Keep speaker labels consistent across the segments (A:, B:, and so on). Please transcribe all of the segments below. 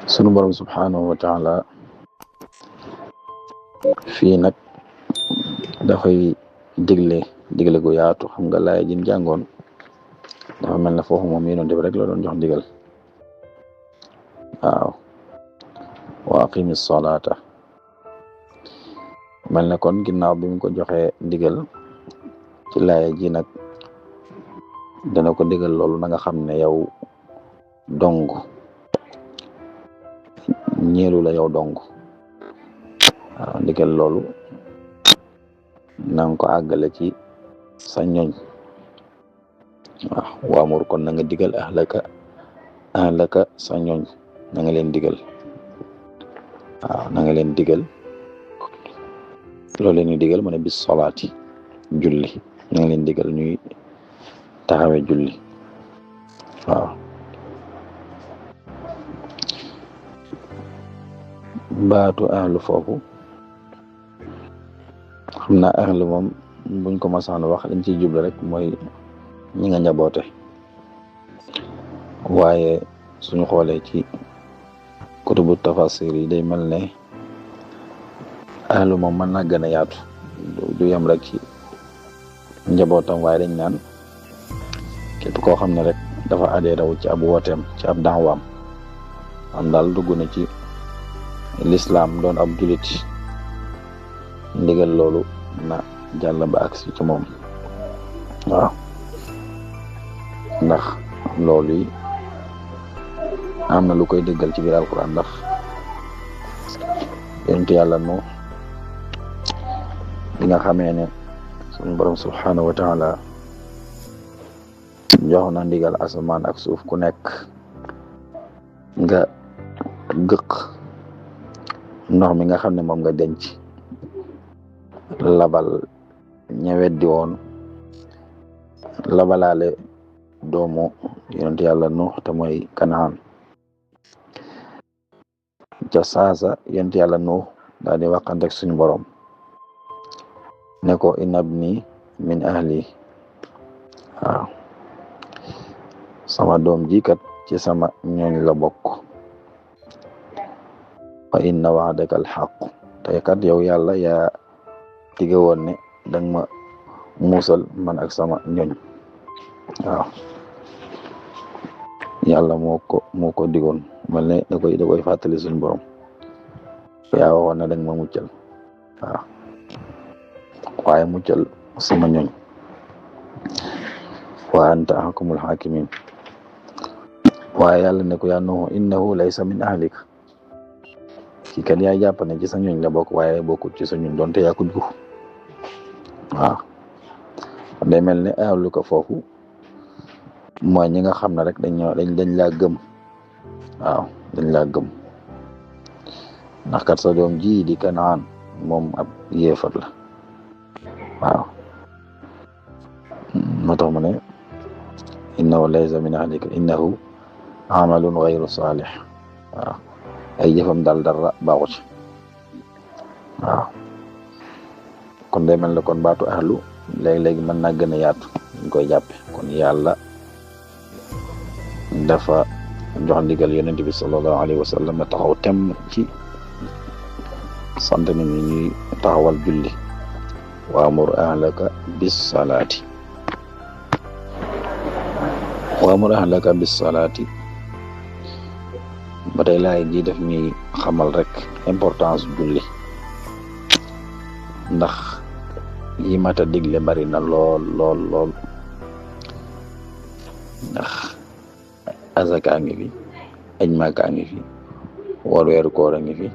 A: sunu borom subhanahu wa taala fii nag dafay digle gu yaatu. xam nga laay jin jàngoon dafa mel ne foofu moom yonent bi rek la doon jox ndigal. waaw wa aqimi salaata mel ne kon ginnaaw bi mu ko joxee ndigal ci laay ji nag dana ko digal loolu na nga xam ne yow dong ñeelu la yow dong. waaw ndigal loolu na nga ko àggale ci sa ñoñ. waaw waamur kon na nga digal ahlaka sa ñoñ na nga leen digal. waaw na nga leen digal loolu leen digal mu ne bis solaati julli na nga leen digal ñuy taxawe julli. waaw baatu ahlu foofu xam naa ahlu moom buñ ko masaan wax liñ ciy jublu rek mooy ñi nga njaboote. waaye suñu xoolee ci kutubu tafasir yi day mel ne ahlu moom mën na gën a yaatu du yem rek ci njabootam, waaye dañ naan képp koo xam ne rek dafa adhéré wu ci ab wooteem ci ab daawaam am daal dugg na ci l'islam doon ab julit, ndigal loolu na jàll ba agsi ci moom. waaw ndax loolu yi am na lu koy dëggal ci biir alquran. ndax yonent yàlla nu bi nga xamee ne suñu borom subhanahu wa taala jox na ndigal asamaan ak suuf ku nekk nga gëq ndox mi nga xam ne moom nga denc labal ñëwet di woon labalaale doomu yonent yàlla Nuux te mooy Kanaan. ca saasa yonent yàlla Nuux daal di waxante ak suñu borom ne ko inna ibni min ahli. waaw sama doom ji kat ci sama ñooñ la bokk. wa inna wa'daka alxaq tey kat yow yàlla yaa dige woon ne danga ma muusal man ak sama ñooñ. waaw yàlla moo ko digoon mel ne da koy fàttali suñu borom yaa waxoon ne danga ma muccal. waaw waaye muccal sama ñooñ. wa anta ahkamul hakimin. waaye yàlla ne ko yaa Nuuh innahu laysa min ahlik. kii kat yaa jàpp ne ci sa ñooñ la bokk waaye bokkut ci sa ñooñ doonte yaa ko jur. waaw day mel ne ahlu ko foofu mooy ñi nga xam ne rek dañ laa gëm. waaw dañ laa gëm ndax kat sa doom ji di Kanaan moom ab yéefar la. waaw moo tax mu ne innahu laysa min ahlika innahu amalun ghayru salih. waaw ay jëfam daal dara baaxu ci. waaw kon day mel ne kon baatu ahlu léegi-léegi mën naa gën a yaatu ñu koy jàppe. kon yàlla dafa jox ndigal yonent bi sallallahu alayhi wa sallam taxaw tem ci sant nit ñi ñuy taxawal julli. waamur ahlaka bis salaati. waamur ahlaka bis salaati ba tey laay ji def ñuy xamal rek importance julli. ndax yi mata digle bari na lool. ndax azaka ngi fi, aj Makka ngi fi, woor weeru koor a ngi fi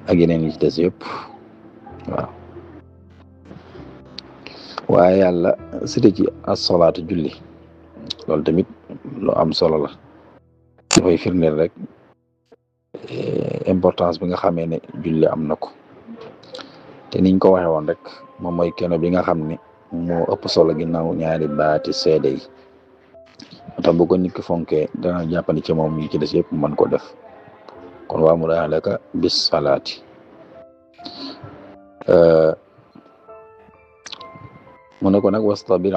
A: ak yeneen yi ci des yëpp. waaw waaye yàlla site ci as-salaatu julli loolu tamit lu am solo la. dafay firndeel rek importance bi nga xamee ne julli am na ko. te niñ ko waxee woon rek moom mooy kenn bi nga xam ne moo ëpp solo ginnaaw ñaari baati seede yi. tax bu ko nit ki fonkee dana jàppandi ci moom yi ci des yëpp mën ko def. kon waamur ahlaka bis salaati. mu ne ko nag wastabir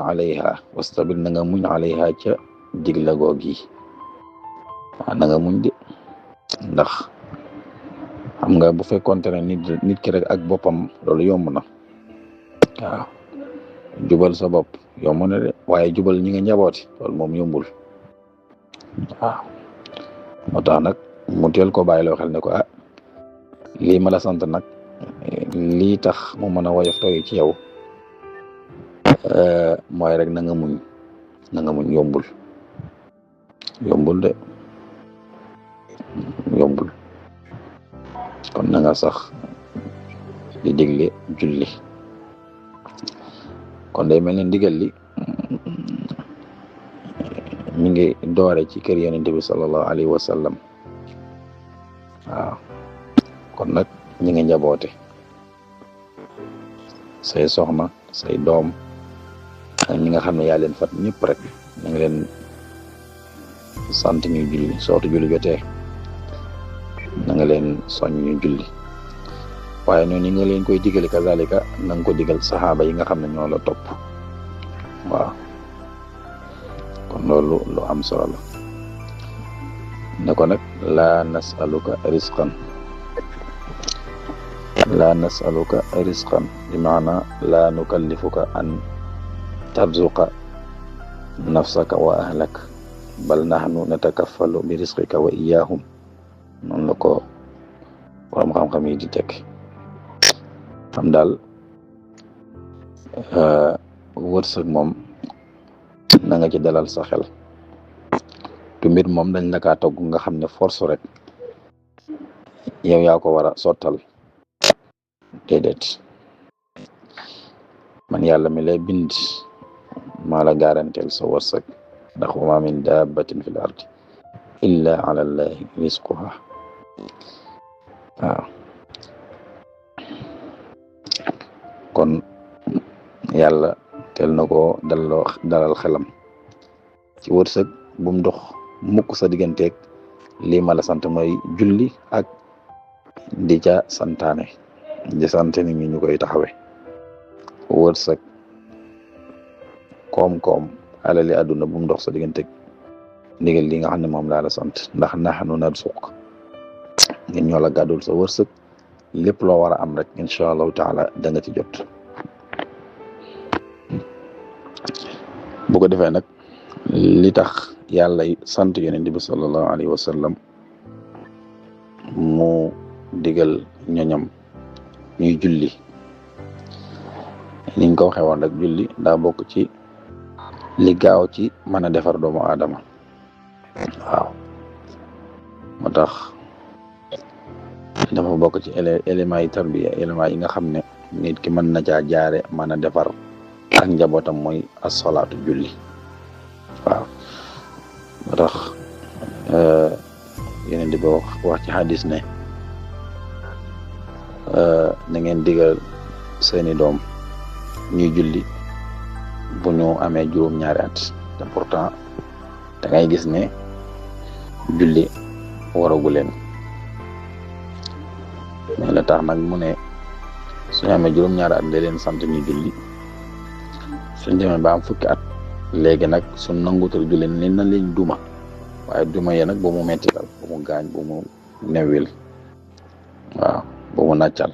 A: na nga muñ alayha ca digla goog yi. waaw na nga muñ de ndax xam nga bu fekkoonte ne nit ki rek ak boppam loolu yomb na waaw jubal sa bopp yomb na de waaye jubal ñi nga njabooti loolu moom yombul waaw moo tax nag mu teel ko bàyyiloo xel ne ko lii ma la sant nag lii tax mu mën a woyof toy ci yow mooy rek na nga muñ yombul de yombul kon na nga sax di digle julli kon day mel ni ndigal li mi ngi doore ci kër yonent bi sallallahu alayhi wa sallam waaw kon nag ñi nga njaboote say soxna say doom ak ñi nga xam ne yaa leen fat ñëpp rek ñu ngi leen sant ñu julli sootu julli jotee na nga leen soñ ñu julli waaye noonu ni nga leen koy digale kazalika na nga ko digal saxaaba yi nga xam ne ñoo la topp waaw kon loolu lu am solo la ne ko nag laa nasaluka risqan bi maana laa nukallifuka an tarzuqa nafsaka wa ahlak bal nahnu natakaffalu bi risqika wa iyyahum noonu la ko borom xam-xam yi di tekk xam daal wërsëg moom na nga ci dalal sa xel tu mbir moom dañ la kaa togg nga xam ne force rek yow yaa ko war a sottal déedéet man yàlla mi lay bind maa la garanteel sa wërsëg ndax wa ma min dabbatin fil ardi illa ala llahi rizquha waaw kon yàlla teel na ko dalal xelam ci wërsëg bu mu dox mukk sa digganteeg lii ma la sant mooy julli ak di ca santaane di sant nit ñi ñu koy taxawe wërsëg koom-koom alali àdduna bu mu dox sa digganteeg ndigal li nga xam ne moom laa la sant ndax nahnu narzuq ngeen ñoo la gàddul sa wërsëg lépp loo war a am rek incha allahu taala da nga ci jot bu ko defee nag li tax yàlla sant yonent bi sallallahu alayhi wa sallam mu digal ñoñam ñuy julli niñ ko waxee woon rek julli daa bokk ci li gaaw ci mën a defar doomu aadama waaw moo tax dafa bokk ci éléments yi tarbiya éléments yi nga xam ne nit ki mën na caa jaare mën a defar ak njabootam mooy as-salaatu julli waaw moo tax yeneen di ba wax ci hadis ne na ngeen digal seeni doom ñuy julli bu ñu amee juróom-ñaari at te pourtant da ngay gis ne julli waragu leen mais la tax nag mu ne suñu amee juróom-ñaari at da leen sant ñu julli suñ demee ba am fukki at léegi nag suñ nangutal julli leen na leen duma waaye duma ye nag bu mu metti dal bu mu gaañ bu mu newil waaw bu mu nàccal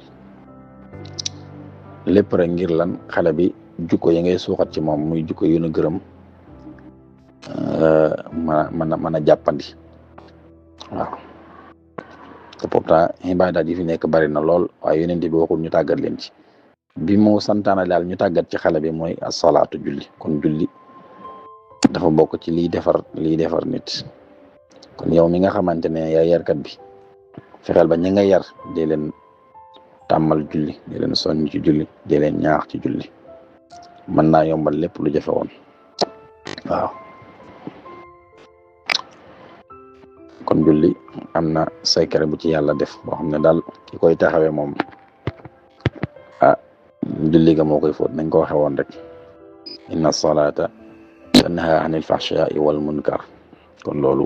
A: lépp rek ngir lan xale bi jukko yi ngay suuxat ci moom muy jukko yu nu gërëm mën a jàppandi waaw te pourtant ibaadaat yi fi nekk bari na lool waaye yonent bi waxul ñu tàggat leen ci bi mu santaana daal ñu tàggat ci xale bi mooy asalaatu julli kon julli dafa bokk ci liy defar nit kon yow mi nga xamante ne yaa yarkat bi fexeel ba ñi nga yar di leen tàmmal julli di leen soññ ci julli di leen ñaax ci julli mën naa yombal lépp lu jafe woon waaw kon julli am na secret bu ci yàlla def boo xam ne daal ki koy taxawee moom julli ga moo koy fóot nañ ko waxe woon rek inna salata tanha anil fahsha'i wal munkar kon loolu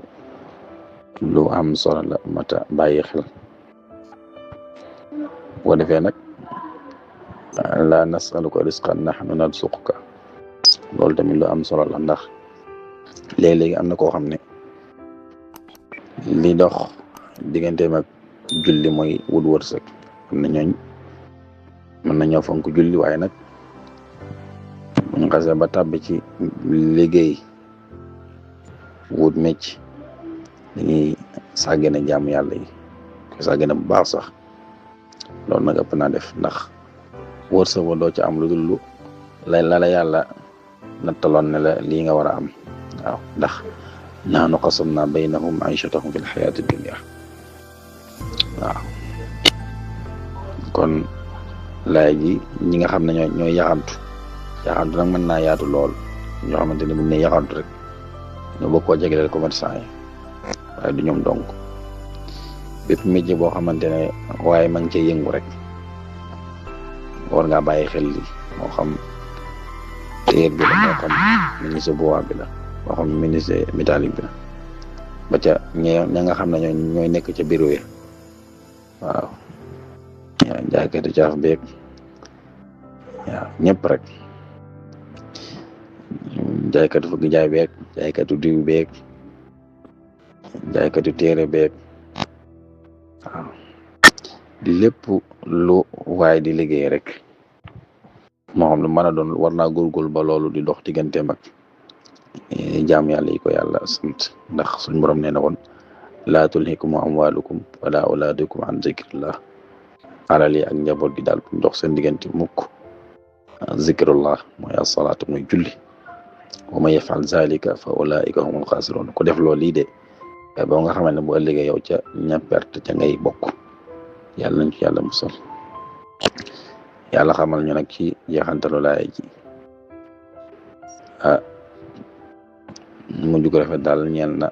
A: lu am solo la mata bàyyi xel boo defee nag la nasaluka risqan nahnu narzuquka loolu tamit lu am solo la ndax léeg-léegi am na koo xam ne li dox digganteem ak julli mooy wut wërsëg. am na ñooñ mën nañoo fonk julli waaye nag buñ xasee ba tàbbi ci liggéey wut mecc dañuy sàggane jaamu yàlla yi ko sàggane bu baax sax loolu nag ëpp naa def ndax wërsëg wa doo ci am lu dul lu la yàlla nattaloon ne la lii nga war a am waaw ndax nahnu qasamna baynahum maichatahum fil xayaati dunia waaw kon laay ji ñi nga xam ne ñooy yaxantu nag mën naa yaatu lool ñoo xamante ne bu ne yaxantu rek ñoo bëgg koo jagleel commerçant yi waaye du ñoom donc bépp métier boo xamante ne waaye ma ngi cee yëngu rek war ngaa bàyyi xel li moo xam téer bi la moo xam menuisier bois bi la moo xam menuisier métallique bi la ba ca ña nga xam ne ñooy nekk ca bureau yi waaw jaaykatu caaf beeg waaw ñëpp rek jaaykatu fëgg jaay beeg jaaykatu diw beeg jaaykatu téere beeg waaw lépp lu waay di liggéey rek moo xam lu mën a doon war naa góorgóorlu ba loolu di dox digganteem ak jaam yàlla yi ko yàlla sant ndax suñ borom nee na woon laa tulhikum amwaalukum wala awlaadukum an zikrillah alal yi ak njaboot gi daal bu dox seen diggante mukk zikrullah mooy asalaatu mooy julli wa man yafal zalika fa ulaika humul xaasiroon ko def loolu lii de ba nga xamante ne bu ëllëgee yow ca ña perte ca ngay bokk yàlla nañ ci yàlla musal yàlla xamal ñu nag ci jeexantalu laay ji mujj gu rafet daal ñeel na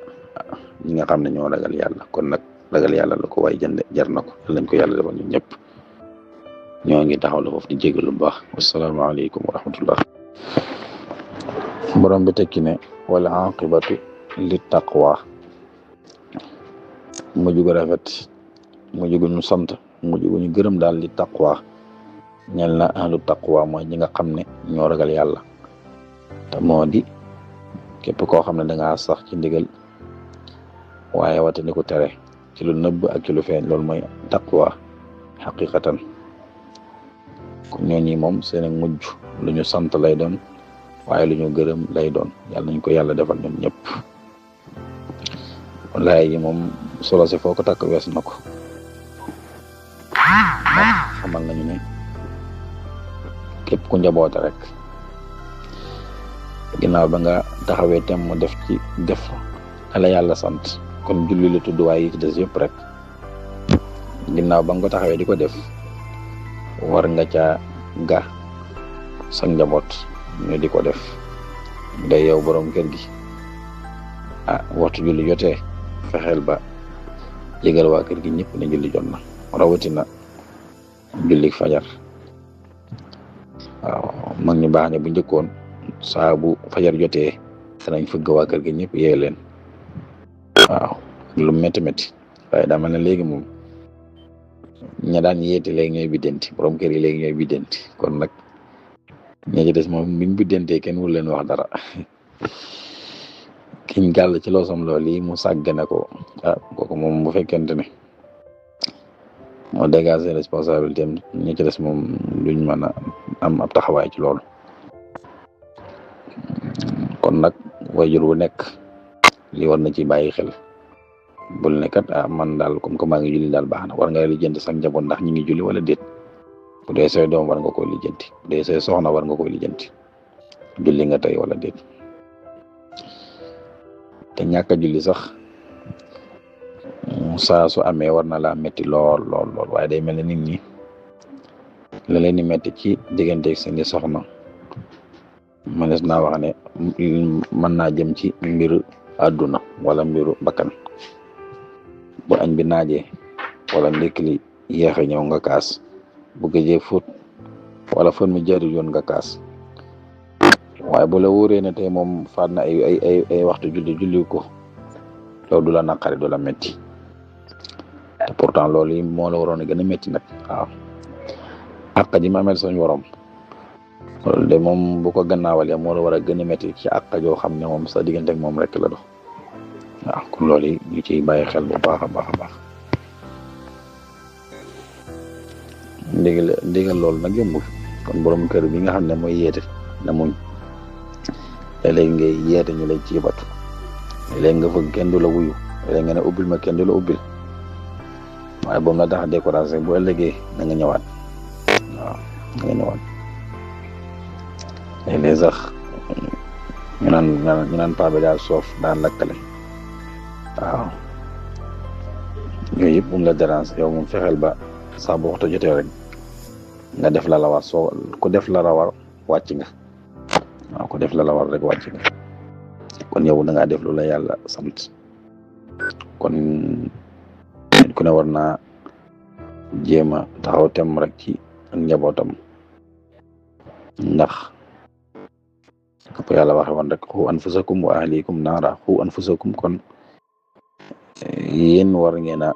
A: ñi nga xam ne ñoo ragal yàlla kon nag ragal yàlla la ko waay jënde jar na ko yàlla nañ ko yàlla defal ñun ñëpp ñoo ngi taxaw la foofu di jégalu bu baax wasalaamaaleykum wa rahmatullah borom bi tekki ne wala aqibatu li taqwa mujj gu rafet mujj gu ñu sant mujj gu ñu gërëm daal li taqwa ñel na ahlu taqwa mooy ñi nga xam ne ñoo ragal yàlla te moo di képp koo xam ne dangaa sax ci ndigal waaye wate ni ko tere ci lu nëbb ak ci lu feeñ loolu mooy taqwa xaqiqatan kon ñooñi moom seen mujj lu ñu sant lay doon waaye lu ñu gërëm lay doon yàlla nañ ko yàlla defal ñoom ñëpp laay yi moom solo si foo ko takk wees na ko xamal nañu ne képp ku njaboote rek ginnaaw ba nga taxawee tem mu def ala yàlla sant kon julli la tudd waaye yi ci des yëpp rek ginnaaw ba nga ko taxawee di ko def war nga caa ga sa njaboot ñu di ko def day yow borom kër gi waxtu julli jotee fexeel ba yëgal waa kër gi ñëpp ne julli jot na rawatina julli fajar waaw mag ñu baax ne bu njëkkoon saa bu fajar jotee danañ fëgg waa kër gi ñëpp yee leen waaw lu métti waaye daa mel ne léegi moom ña daan yeete léegi ñooy biddanti borom kër yi léegi ñooy biddanti kon nag ña ci des moom biñ biddantee kenn wul leen wax dara kiñ gàll ci loosam lool yi mu sàggane ko kooku moom bu fekkente ne moo dégager responsabilité am ñi ci des moom duñ mën a am ab taxawaay ci loolu kon nag wayjur wu nekk li war na ci bàyyi xel bul ne kat man daal comme que maa ngi julli daal baax na war nga lijjanti sax njaboot ndax ñi ngi julli wala déet bu dee say doom war nga koy lijjanti bu dee say soxna war nga koy lijjanti julli nga tey wala déet te ñàkk a julli sax saa su amee war na laa métti lool waaye day mel ne nit ñi la leen di métti ci digganteeg seeni soxna mënees naa wax ne mën naa jëm ci mbiru àdduna wala mbiru bakkan bu añ bi naajee wala ndekki li yéex a ñëw nga kaas bu gëjee fóot wala fan mi jaarul yoon nga kaas waaye bu la wóoree ne tey moom faat na ay waxtu julli ko loolu du la naqari du la métti te pourtant loolu yi moo la waroon a gën a métti nag waaw àq ji ma amel suñu worom loolu de moom bu ko gannaawalee moo la war a gën a métti ci àq joo xam ne moom sa diggante ak moom rek la dox waaw kon loolu yi ñu ciy bàyyi xel bu baax a baax a baax ndigal loolu nag yombul kon borom kër bi nga xam ne mooy yeete na muñ léeg-léeg ngay yeete ñu lay ciibatu léeg nga fëgg kenn du la wuyu léeg nga ne ubbil ma kenn du la ubbil waaye boobu la tax a découragé bu ëllëgee na nga ñëwaat waaw na nga ñëwaat léeg-léeg sax ñu naan paa bi daal soof daan lakkale waaw yooyu yëpp bu mu la dérange yow moom fexeel ba sax bu waxtu jotee rek nga def la la war soo ku def la la war wàcc nga waaw ku def la la war rek wàcc nga kon yow da ngaa def lu la yàlla sant kon ku ne war naa jéem a taxaw tem rek ci ak njabootam ndax ko yàlla waxe woon rek xu anfusakum wa ahlikum naara xu anfusakum kon yéen war ngeen a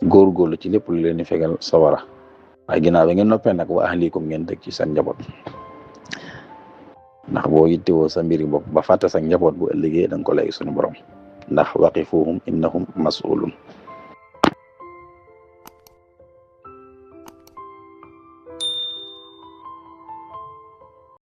A: góorgóorlu ci lépp lu leen di fegal sawara waaye ginnaaw bi ngeen noppee nag wa ahlikum ngeen teg ci seen njaboot ndax boo yittewoo sa mbiri bopp ba fàtte sa njaboot bu ëllëgee da nga ko lay suñu borom ndax waqifuhum innahum mas'ulun